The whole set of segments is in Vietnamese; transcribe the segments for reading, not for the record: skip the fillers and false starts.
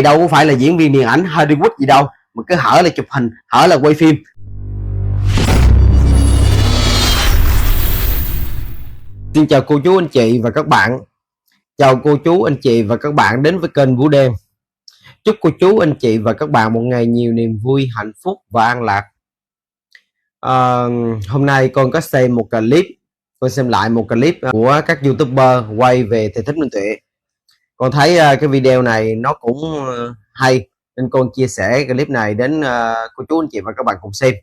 đâu có phải là diễn viên điện ảnh Hollywood gì đâu mà cứ hở là chụp hình, hở là quay phim. Xin chào cô chú anh chị và các bạn. Chào cô chú anh chị và các bạn đến với kênh Vũ Đen. Chúc cô chú anh chị và các bạn một ngày nhiều niềm vui, hạnh phúc và an lạc. Hôm nay con có xem một clip, con xem lại một clip của các YouTuber quay về thầy Thích Minh Tuệ. Con thấy cái video này nó cũng hay nên con chia sẻ clip này đến cô chú anh chị và các bạn cùng xem.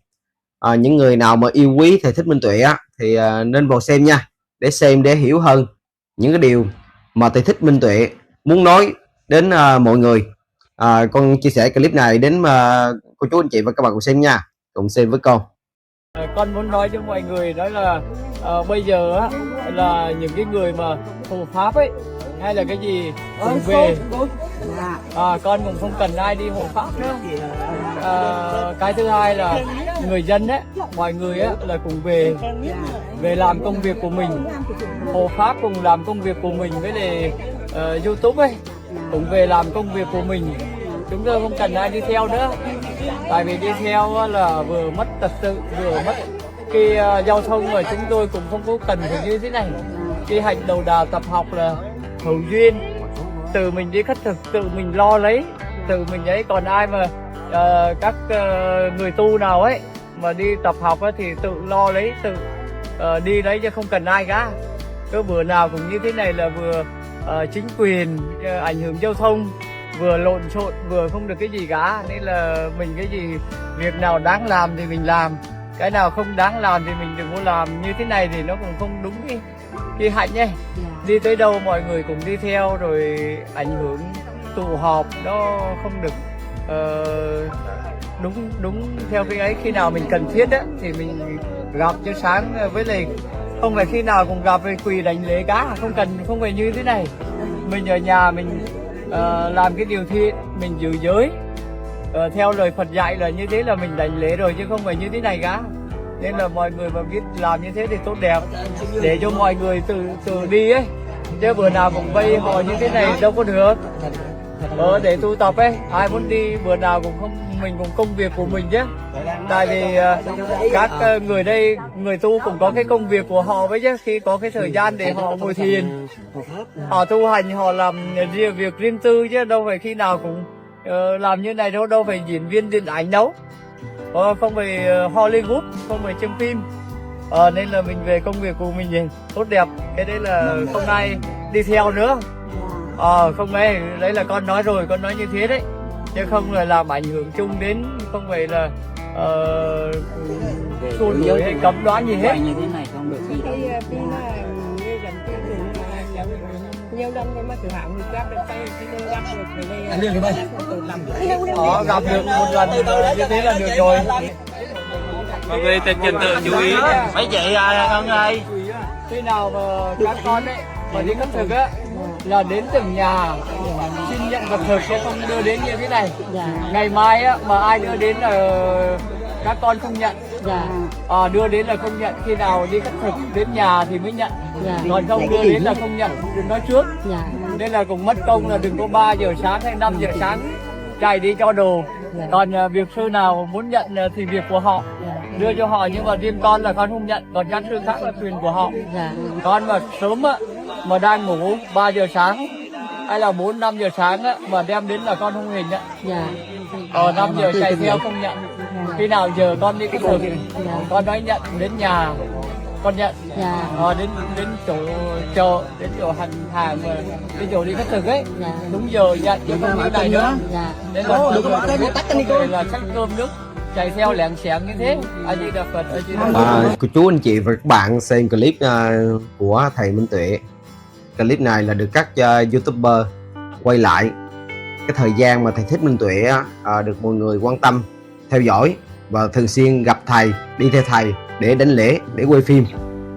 Những người nào mà yêu quý thầy Thích Minh Tuệ á, thì nên vào xem nha, để xem để hiểu hơn những cái điều mà thầy Thích Minh Tuệ muốn nói đến mọi người. Con chia sẻ clip này đến cô chú anh chị và các bạn cùng xem nha, cùng xem với con. Con muốn nói cho mọi người đó là bây giờ á, là những cái người mà hộ pháp ấy hay là cái gì cũng về, con cũng không cần ai đi hộ pháp nữa. Cái thứ hai là người dân ấy, mọi người á là cùng về làm công việc của mình, hộ pháp cùng làm công việc của mình, với lại YouTube ấy cũng về làm công việc của mình. Chúng tôi không cần ai đi theo nữa, tại vì đi theo là vừa mất trật tự, vừa mất cái giao thông, mà chúng tôi cũng không có cần phải như thế này. Cái hạnh đầu đà tập học là hữu duyên, tự mình đi khất thực, tự mình lo lấy, tự mình ấy. Còn ai mà các người tu nào ấy mà đi tập học ấy, thì tự lo lấy, tự đi lấy chứ không cần ai cả. Cứ bữa nào cũng như thế này là vừa chính quyền ảnh hưởng giao thông, vừa lộn xộn, vừa không được cái gì cả. Nên là mình cái gì việc nào đáng làm thì mình làm, cái nào không đáng làm thì mình đừng có làm. Như thế này thì nó cũng không đúng cái hạnh ấy. Đi tới đâu mọi người cùng đi theo, rồi ảnh hưởng tụ họp, nó không được đúng theo cái ấy. Khi nào mình cần thiết á thì mình gặp cho sáng, với lại không phải khi nào cũng gặp về quỳ đánh lễ cả, không phải như thế này. Mình ở nhà mình làm cái điều thiện, mình giữ giới theo lời Phật dạy là như thế là mình đánh lễ rồi, chứ không phải như thế này cả. Nên là mọi người mà biết làm như thế thì tốt đẹp, để cho mọi người tự đi ấy, chứ bữa nào cũng vây họ như thế này đâu có được. Để tu tập ấy, ai muốn đi bữa nào cũng không, mình cũng công việc của mình chứ. Tại vì các người đây, người tu cũng có cái công việc của họ với chứ. Khi có cái thời gian để họ ngồi thiền, họ tu hành, họ làm việc riêng tư, chứ đâu phải khi nào cũng làm như này đâu. Đâu phải diễn viên điện ảnh đâu, không phải Hollywood, không phải trong phim. Nên là mình về công việc của mình thì tốt đẹp. Cái đấy là không ai đi theo nữa. Không ấy, đấy là con nói rồi, con nói như thế đấy, chứ không là làm ảnh hưởng chung đến, không phải là xua đuổi hay cấm đoán gì hết. Như thế này không được gì. Nhiều năm rồi mà tự hào người gặp được tay thì gặp được cái Anh Liên đây. Gặp được một lần như thế là được rồi. Mọi người tình trình tự chú ý. Mấy chị con ơi, Khi nào mà các con ấy mà đi khất thực á là đến từng nhà xin nhận vật thực, chứ không đưa đến như thế này. Ngày mai á mà ai đưa đến là các con không nhận. Đưa đến là không nhận, khi nào đi khất thực đến nhà thì mới nhận. Còn không đưa đến là không nhận, đừng nói trước. Nên là cũng mất công, là đừng có 3 giờ sáng hay 5 giờ sáng chạy đi cho đồ. Còn việc sư nào muốn nhận thì việc của họ, đưa cho họ, nhưng mà riêng con là con không nhận. Còn các sư khác là quyền của họ. Con mà sớm á mà đang ngủ 3 giờ sáng hay là 4-5 giờ sáng á mà đem đến là con không hề nhận. 5 giờ chạy theo không nhận. Khi nào giờ con đi cái thực con nói nhận, đến nhà con nhận. Đến chỗ chợ, đến chỗ hàng mà cái chỗ đi khất thực ấy, đúng giờ nhận, chứ không như này nữa. Nên là là sách cơm nước chạy theo lẹn xẹn như thế. A Di Đà Phật, A Di Đà Phật. Cô chú anh chị và các bạn xem clip của thầy Minh Tuệ. Clip này là được các YouTuber quay lại cái thời gian mà thầy Thích Minh Tuệ được mọi người quan tâm, theo dõi và thường xuyên gặp thầy, đi theo thầy để đánh lễ, để quay phim.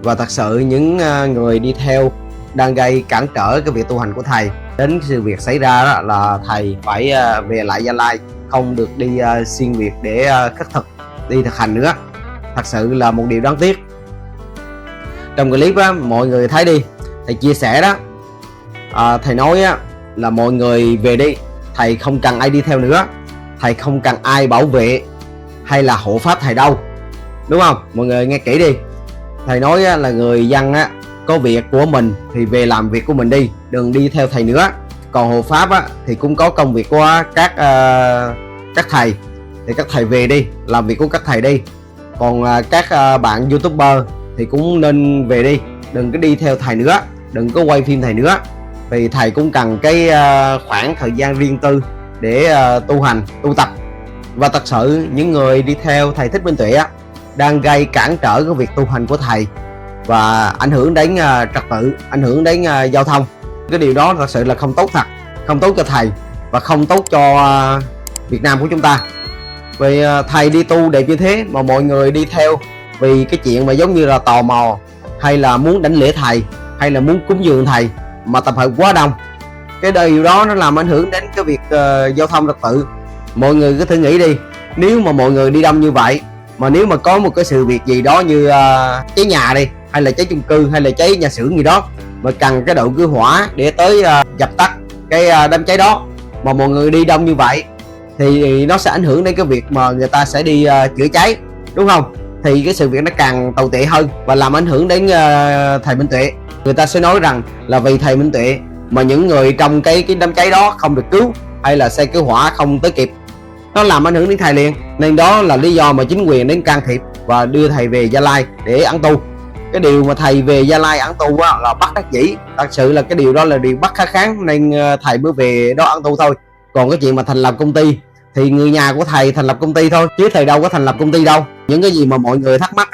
Và thật sự những người đi theo đang gây cản trở cái việc tu hành của thầy. Đến sự việc xảy ra đó là thầy phải về lại Gia Lai, không được đi xuyên Việt để khất thực, đi thực hành nữa. Thật sự là một điều đáng tiếc. Trong clip á, mọi người thấy đi, thầy chia sẻ đó, thầy nói á, là mọi người về đi, thầy không cần ai đi theo nữa, thầy không cần ai bảo vệ hay là hộ pháp thầy đâu, đúng không? Mọi người nghe kỹ đi. Thầy nói là người dân có việc của mình thì về làm việc của mình đi, đừng đi theo thầy nữa. Còn hộ pháp thì cũng có công việc của các thầy, thì các thầy về đi làm việc của các thầy đi. Còn các bạn YouTuber thì cũng nên về đi, đừng có đi theo thầy nữa, đừng có quay phim thầy nữa, vì thầy cũng cần cái khoảng thời gian riêng tư để tu hành, tu tập. Và thật sự những người đi theo thầy Thích Minh Tuệ đang gây cản trở cái việc tu hành của thầy và ảnh hưởng đến trật tự, ảnh hưởng đến giao thông. Cái điều đó thật sự là không tốt thật, không tốt cho thầy và không tốt cho Việt Nam của chúng ta. Vì thầy đi tu đẹp như thế mà mọi người đi theo vì cái chuyện mà giống như là tò mò, hay là muốn đánh lễ thầy, hay là muốn cúng dường thầy mà tập hợp quá đông. Cái điều đó nó làm ảnh hưởng đến cái việc giao thông trật tự. Mọi người cứ thử nghĩ đi, nếu mà mọi người đi đông như vậy, mà nếu mà có một cái sự việc gì đó như cháy nhà đi, hay là cháy chung cư, hay là cháy nhà xưởng gì đó, mà cần cái đội cứu hỏa để tới dập tắt cái đám cháy đó, mà mọi người đi đông như vậy thì nó sẽ ảnh hưởng đến cái việc mà người ta sẽ đi chữa cháy, đúng không? Thì cái sự việc nó càng tồi tệ hơn và làm ảnh hưởng đến thầy Minh Tuệ. Người ta sẽ nói rằng là vì thầy Minh Tuệ mà những người trong cái đám cháy đó không được cứu, hay là xe cứu hỏa không tới kịp, nó làm ảnh hưởng đến thầy liền. Nên đó là lý do mà chính quyền đến can thiệp và đưa thầy về Gia Lai để ẩn tu. Cái điều mà thầy về Gia Lai ẩn tu là bất đắc dĩ, thật sự là cái điều đó là điều bất khả kháng, nên thầy mới về đó ẩn tu thôi. Còn cái chuyện mà thành lập công ty thì người nhà của thầy thành lập công ty thôi, chứ thầy đâu có thành lập công ty đâu. Những cái gì mà mọi người thắc mắc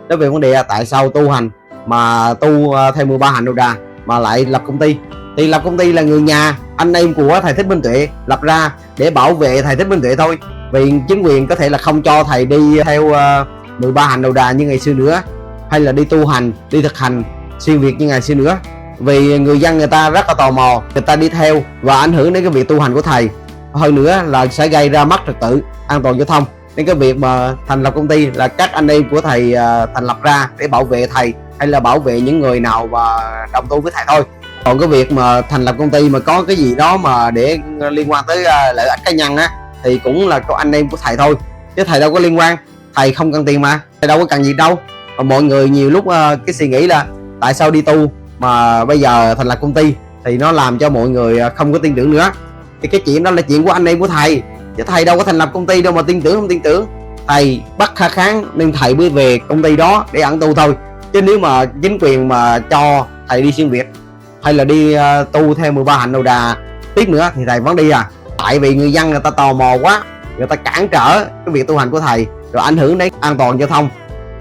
đó về vấn đề tại sao tu hành mà tu theo 13 hạnh đầu đà mà lại lập công ty, thì lập công ty là người nhà anh em của thầy Thích Minh Tuệ lập ra để bảo vệ thầy Thích Minh Tuệ thôi. Vì chính quyền có thể là không cho thầy đi theo 13 hạnh đầu đà như ngày xưa nữa, hay là đi tu hành, đi thực hành xuyên Việt như ngày xưa nữa. Vì người dân người ta rất là tò mò, người ta đi theo và ảnh hưởng đến cái việc tu hành của thầy. Hơn nữa là sẽ gây ra mất trật tự, an toàn giao thông. Nên cái việc mà thành lập công ty là các anh em của thầy thành lập ra để bảo vệ thầy, hay là bảo vệ những người nào mà đồng tu với thầy thôi. Còn cái việc mà thành lập công ty mà có cái gì đó mà để liên quan tới lợi ích cá nhân thì cũng là có anh em của thầy thôi, chứ thầy đâu có liên quan. Thầy không cần tiền mà, thầy đâu có cần gì đâu. Mà mọi người nhiều lúc cái suy nghĩ là tại sao đi tu mà bây giờ thành lập công ty, thì nó làm cho mọi người không có tin tưởng nữa. Thì cái chuyện đó là chuyện của anh em của thầy, chứ thầy đâu có thành lập công ty đâu mà tin tưởng không tin tưởng. Thầy bất khả kháng nên thầy mới về công ty đó để ẩn tu thôi. Chứ nếu mà chính quyền mà cho thầy đi xuyên Việt, hay là đi tu theo 13 hạnh đầu đà tiếp nữa, thì thầy vẫn đi Tại vì người dân người ta tò mò quá, người ta cản trở cái việc tu hành của thầy, rồi ảnh hưởng đến an toàn giao thông.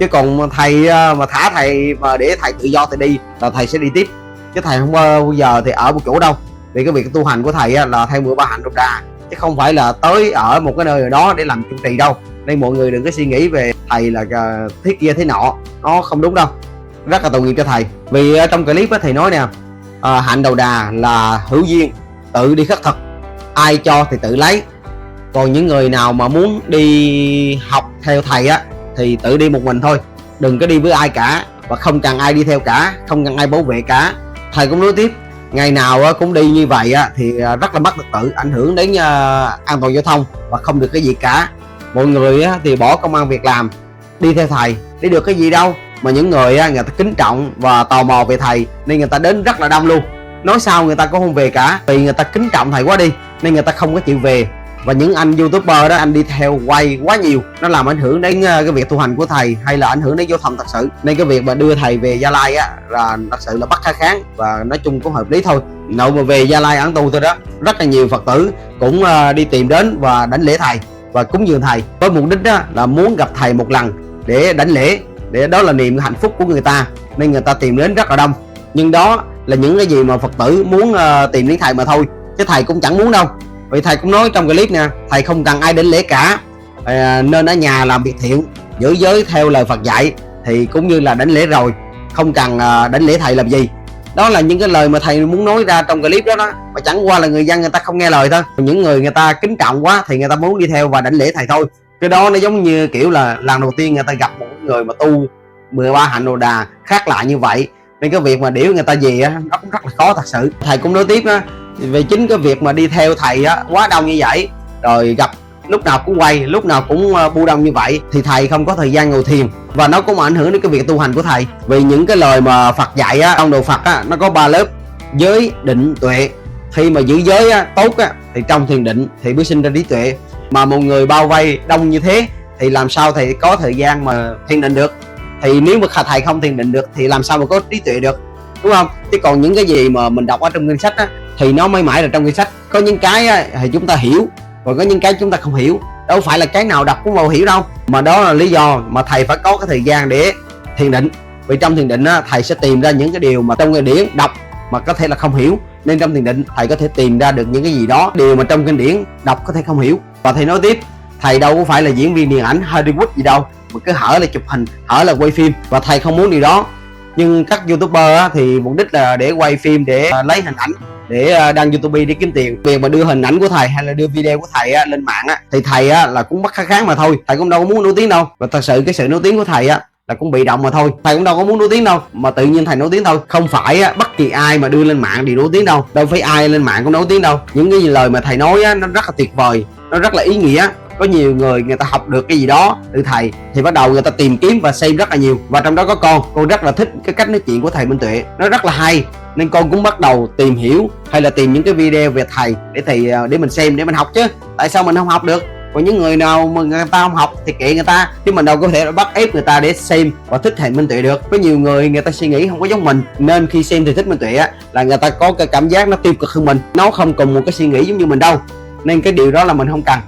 Chứ còn thầy mà thả thầy mà để thầy tự do thầy đi là thầy sẽ đi tiếp, chứ thầy không bao giờ thì ở một chỗ đâu. Vì cái việc tu hành của thầy là theo 13 hạnh đầu đà, chứ không phải là tới ở một cái nơi nào đó để làm chủ trì đâu. Nên mọi người đừng có suy nghĩ về thầy là thế kia thế nọ, nó không đúng đâu, rất là tội nghiệp cho thầy. Vì trong clip thầy nói nè, hạnh đầu đà là hữu duyên, tự đi khất thực, ai cho thì tự lấy. Còn những người nào mà muốn đi học theo thầy thì tự đi một mình thôi, đừng có đi với ai cả, và không cần ai đi theo cả, không cần ai bảo vệ cả. Thầy cũng nói tiếp, ngày nào cũng đi như vậy thì rất là mất trật tự, ảnh hưởng đến an toàn giao thông và không được cái gì cả. Mọi người thì bỏ công ăn việc làm đi theo thầy để được cái gì đâu. Mà những người người ta kính trọng và tò mò về thầy nên người ta đến rất là đông luôn. Nói sao người ta cũng không về cả, vì người ta kính trọng thầy quá đi nên người ta không có chịu về. Và những anh YouTuber đó, anh đi theo quay quá nhiều, nó làm ảnh hưởng đến cái việc tu hành của thầy, hay là ảnh hưởng đến giao thông thật sự. Nên cái việc mà đưa thầy về Gia Lai là thật sự là bất khả kháng, và nói chung cũng hợp lý thôi. Nội mà về Gia Lai ẩn tu thôi đó, rất là nhiều Phật tử cũng đi tìm đến và đảnh lễ thầy và cúng dường thầy, với mục đích là muốn gặp thầy một lần để đảnh lễ, để đó là niềm hạnh phúc của người ta, nên người ta tìm đến rất là đông. Nhưng đó là những cái gì mà Phật tử muốn tìm đến thầy mà thôi, chứ thầy cũng chẳng muốn đâu. Vì thầy cũng nói trong clip nè, thầy không cần ai đến lễ cả, nên ở nhà làm việc thiện, giữ giới theo lời Phật dạy, thì cũng như là đảnh lễ rồi, không cần đảnh lễ thầy làm gì. Đó là những cái lời mà thầy muốn nói ra trong clip đó mà chẳng qua là người dân người ta không nghe lời thôi. Những người người ta kính trọng quá thì người ta muốn đi theo và đảnh lễ thầy thôi. Cái đó nó giống như kiểu là lần đầu tiên người ta gặp một người mà tu 13 hạnh đồ đà khác lạ như vậy, nên cái việc mà điểu người ta về nó cũng rất là khó thật sự. Thầy cũng nói tiếp Vì chính cái việc mà đi theo thầy á quá đông như vậy, rồi gặp lúc nào cũng quay, lúc nào cũng bu đông như vậy, thì thầy không có thời gian ngồi thiền, và nó cũng ảnh hưởng đến cái việc tu hành của thầy. Vì những cái lời mà Phật dạy á, trong Đạo Phật á, nó có 3 lớp: giới, định, tuệ. Khi mà giữ giới á, tốt á, thì trong thiền định thì mới sinh ra trí tuệ. Mà một người bao vây đông như thế thì làm sao thầy có thời gian mà thiền định được? Thì nếu mà thầy không thiền định được thì làm sao mà có trí tuệ được, đúng không? Chứ còn những cái gì mà mình đọc ở trong kinh sách á, thì nó mới mãi là trong kinh sách. Có những cái á, thì chúng ta hiểu, còn có những cái chúng ta không hiểu. Đâu phải là cái nào đọc cũng vào hiểu đâu. Mà đó là lý do mà thầy phải có cái thời gian để thiền định. Vì trong thiền định á, thầy sẽ tìm ra những cái điều mà trong cái điển đọc mà có thể là không hiểu, nên trong thiền định thầy có thể tìm ra được những cái gì đó, điều mà trong kinh điển đọc có thể không hiểu. Và thầy nói tiếp, thầy đâu có phải là diễn viên điện ảnh Hollywood gì đâu mà cứ hở là chụp hình, hở là quay phim, và thầy không muốn điều đó. Nhưng các YouTuber á, thì mục đích là để quay phim, để lấy hình ảnh, để đăng YouTube để kiếm tiền. Việc mà đưa hình ảnh của thầy hay là đưa video của thầy á, lên mạng á, thì thầy á, là cũng bắt kháng kháng mà thôi. Thầy cũng đâu có muốn nổi tiếng đâu. Và thật sự cái sự nổi tiếng của thầy á, là cũng bị động mà thôi. Thầy cũng đâu có muốn nổi tiếng đâu, mà tự nhiên thầy nổi tiếng thôi. Không phải á, bất kỳ ai mà đưa lên mạng đều nổi tiếng đâu. Đâu phải ai lên mạng cũng nổi tiếng đâu. Những cái lời mà thầy nói á, nó rất là tuyệt vời, nó rất là ý nghĩa. Có nhiều người ta học được cái gì đó từ thầy thì bắt đầu người ta tìm kiếm và xem rất là nhiều. Và trong đó có con rất là thích cái cách nói chuyện của thầy Minh Tuệ, nó rất là hay, nên con cũng bắt đầu tìm hiểu hay là tìm những cái video về thầy để mình xem, để mình học chứ. Tại sao mình không học được? Còn những người nào mà người ta không học thì kệ người ta, chứ mình đâu có thể bắt ép người ta để xem và thích thầy Minh Tuệ được. Có nhiều người ta suy nghĩ không có giống mình, nên khi xem thầy thích Minh Tuệ á, là người ta có cái cảm giác nó tiêu cực hơn mình, nó không cùng một cái suy nghĩ giống như mình đâu. Nên cái điều đó là mình không cần.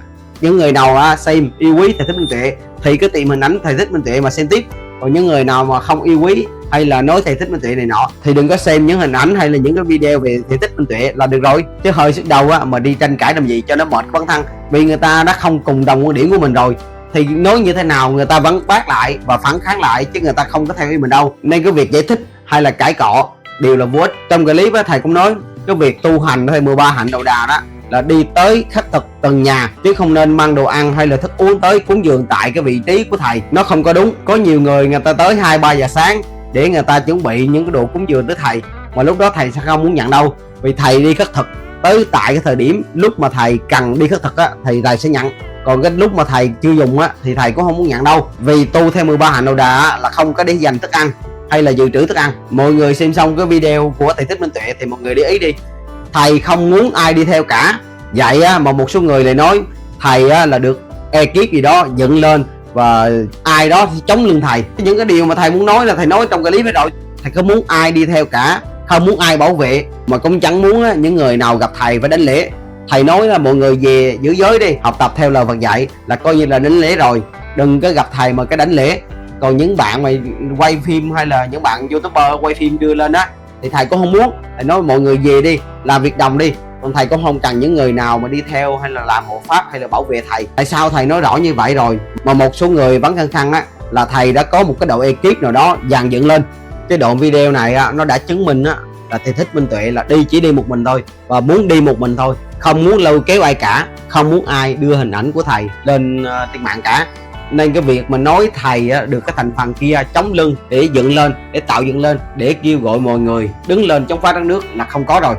Những người nào xem yêu quý thầy thích Minh Tuệ thì cứ tìm hình ảnh thầy thích Minh Tuệ mà xem tiếp. Còn những người nào mà không yêu quý hay là nói thầy thích Minh Tuệ này nọ thì đừng có xem những hình ảnh hay là những cái video về thầy thích Minh Tuệ là được rồi. Chứ hơi sức đầu mà đi tranh cãi làm gì cho nó mệt bản thân. Vì người ta đã không cùng đồng quan điểm của mình rồi thì nói như thế nào người ta vẫn bác lại và phản kháng lại, chứ người ta không có theo ý mình đâu. Nên cái việc giải thích hay là cãi cọ đều là vô ích. Trong cái clip thầy cũng nói cái việc tu hành hay 13 hạnh đầu đà đó là đi tới khất thực từng nhà, chứ không nên mang đồ ăn hay là thức uống tới cúng dường tại cái vị trí của thầy. Nó không có đúng. Có nhiều người ta tới 2-3 giờ sáng để người ta chuẩn bị những cái đồ cúng dường tới thầy, mà lúc đó thầy sẽ không muốn nhận đâu. Vì thầy đi khất thực tới tại cái thời điểm lúc mà thầy cần đi khất thực á, thì thầy sẽ nhận. Còn cái lúc mà thầy chưa dùng á thì thầy cũng không muốn nhận đâu. Vì tu theo 13 hạnh đầu đà là không có để dành thức ăn hay là dự trữ thức ăn. Mọi người xem xong cái video của thầy thích Minh Tuệ thì mọi người để ý đi, thầy không muốn ai đi theo cả. Vậy mà một số người lại nói thầy là được ekip gì đó dựng lên và ai đó chống lưng thầy. Những cái điều mà thầy muốn nói là thầy nói trong cái clip đó rồi. Thầy không muốn ai đi theo cả, không muốn ai bảo vệ, mà cũng chẳng muốn những người nào gặp thầy phải đánh lễ. Thầy nói là mọi người về giữ giới đi, học tập theo lời Phật dạy là coi như là đánh lễ rồi, đừng có gặp thầy mà cái đánh lễ. Còn những bạn mà quay phim hay là những bạn YouTuber quay phim đưa lên á thì thầy cũng không muốn. Thầy nói mọi người về đi, làm việc đồng đi. Còn thầy cũng không cần những người nào mà đi theo hay là làm hộ pháp hay là bảo vệ thầy. Tại sao thầy nói rõ như vậy rồi mà một số người vẫn khăng khăng là thầy đã có một cái đội ekip nào đó dàn dựng lên. Cái đoạn video này nó đã chứng minh là thầy thích Minh Tuệ là chỉ đi một mình thôi, và muốn đi một mình thôi, không muốn lôi kéo ai cả, không muốn ai đưa hình ảnh của thầy lên trên mạng cả. Nên cái việc mà nói thầy được cái thành phần kia chống lưng để dựng lên, để tạo dựng lên, để kêu gọi mọi người đứng lên chống phá đất nước là không có rồi.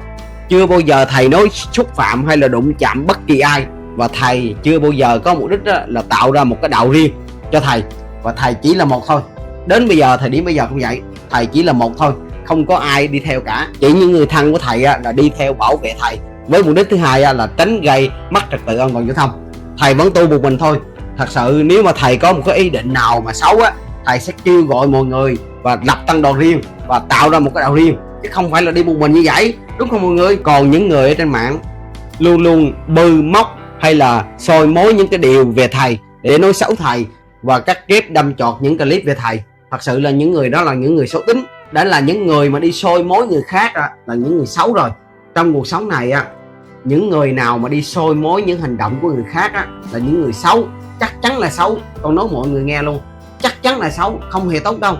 Chưa bao giờ thầy nói xúc phạm hay là đụng chạm bất kỳ ai, và thầy chưa bao giờ có mục đích là tạo ra một cái đạo riêng cho thầy, và thầy chỉ là một thôi. Đến bây giờ, thời điểm bây giờ cũng vậy, thầy chỉ là một thôi, không có ai đi theo cả. Chỉ những người thân của thầy là đi theo bảo vệ thầy, với mục đích thứ hai là tránh gây mất trật tự an toàn giao thông. Thầy vẫn tu một mình thôi. Thật sự nếu mà thầy có một cái ý định nào mà xấu thầy sẽ kêu gọi mọi người và lập tăng đoàn riêng và tạo ra một cái đạo riêng, chứ không phải là đi một mình như vậy, đúng không mọi người? Còn những người ở trên mạng luôn luôn bư móc hay là soi mối những cái điều về thầy để nói xấu thầy và cắt ghép đâm chọt những clip về thầy, thật sự là những người đó là những người xấu tính. Đã là những người mà đi soi mối người khác là những người xấu rồi. Trong cuộc sống này những người nào mà đi soi mối những hành động của người khác là những người xấu, chắc chắn là xấu. Con nói mọi người nghe luôn, chắc chắn là xấu, không hề tốt đâu.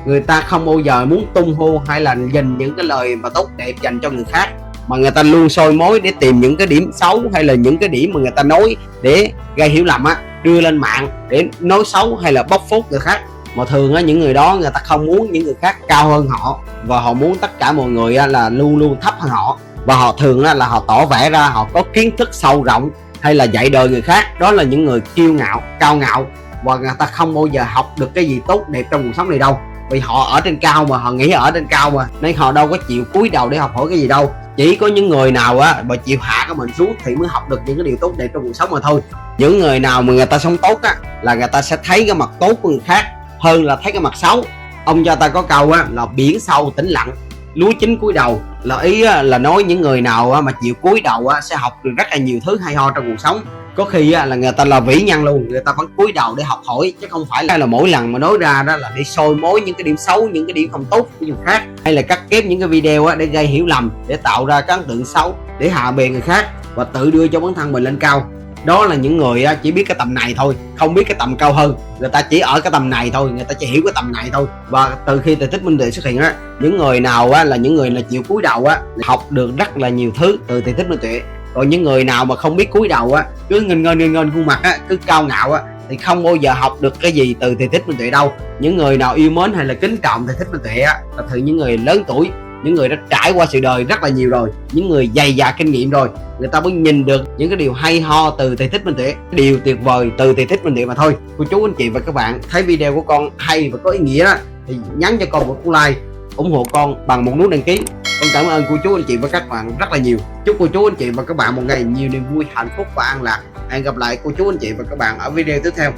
Người ta không bao giờ muốn tung hô hay là dành những cái lời mà tốt đẹp dành cho người khác, mà người ta luôn soi mối để tìm những cái điểm xấu hay là những cái điểm mà người ta nói để gây hiểu lầm đưa lên mạng để nói xấu hay là bóc phốt người khác. Mà thường những người đó người ta không muốn những người khác cao hơn họ, và họ muốn tất cả mọi người là luôn luôn thấp hơn họ. và họ thường là họ tỏ vẻ ra họ có kiến thức sâu rộng hay là dạy đời người khác. Đó là những người kiêu ngạo, cao ngạo, và người ta không bao giờ học được cái gì tốt đẹp trong cuộc sống này đâu, vì họ ở trên cao mà, họ nghĩ ở trên cao mà, nên họ đâu có chịu cúi đầu để học hỏi cái gì đâu. Chỉ có những người nào mà chịu hạ cái mình xuống thì mới học được những cái điều tốt đẹp trong cuộc sống mà thôi. Những người nào mà người ta sống tốt là người ta sẽ thấy cái mặt tốt của người khác hơn là thấy cái mặt xấu. Ông cho ta có câu là biển sâu tĩnh lặng, lúa chín cúi đầu, là ý là nói những người nào mà chịu cúi đầu sẽ học được rất là nhiều thứ hay ho trong cuộc sống. Có khi là người ta là vĩ nhân luôn, người ta vẫn cúi đầu để học hỏi, chứ không phải là mỗi lần mà nói ra đó là đi soi mối những cái điểm xấu, những cái điểm không tốt của người khác, hay là cắt ghép những cái video để gây hiểu lầm, để tạo ra cái ấn tượng xấu, để hạ bệ người khác và tự đưa cho bản thân mình lên cao. Đó là những người chỉ biết cái tầm này thôi, không biết cái tầm cao hơn. Người ta chỉ ở cái tầm này thôi, người ta chỉ hiểu cái tầm này thôi. Và từ khi Thầy Thích Minh Tuệ xuất hiện những người nào là những người là chịu cúi đầu học được rất là nhiều thứ từ Thầy Thích Minh Tuệ. Còn những người nào mà không biết cúi đầu cứ nghênh khuôn mặt cứ cao ngạo thì không bao giờ học được cái gì từ Thầy Thích Minh Tuệ đâu. Những người nào yêu mến hay là kính trọng Thầy Thích Minh Tuệ là thường những người lớn tuổi, những người đã trải qua sự đời rất là nhiều rồi, những người dày dạn kinh nghiệm rồi, người ta mới nhìn được những cái điều hay ho từ Thầy Thích Minh Tuệ, điều tuyệt vời từ Thầy Thích Minh Tuệ mà thôi. Cô chú anh chị và các bạn thấy video của con hay và có ý nghĩa thì nhấn cho con một like, ủng hộ con bằng một nút đăng ký. Con cảm ơn cô chú anh chị và các bạn rất là nhiều. Chúc cô chú anh chị và các bạn một ngày nhiều niềm vui, hạnh phúc và an lạc. Hẹn gặp lại cô chú anh chị và các bạn ở video tiếp theo.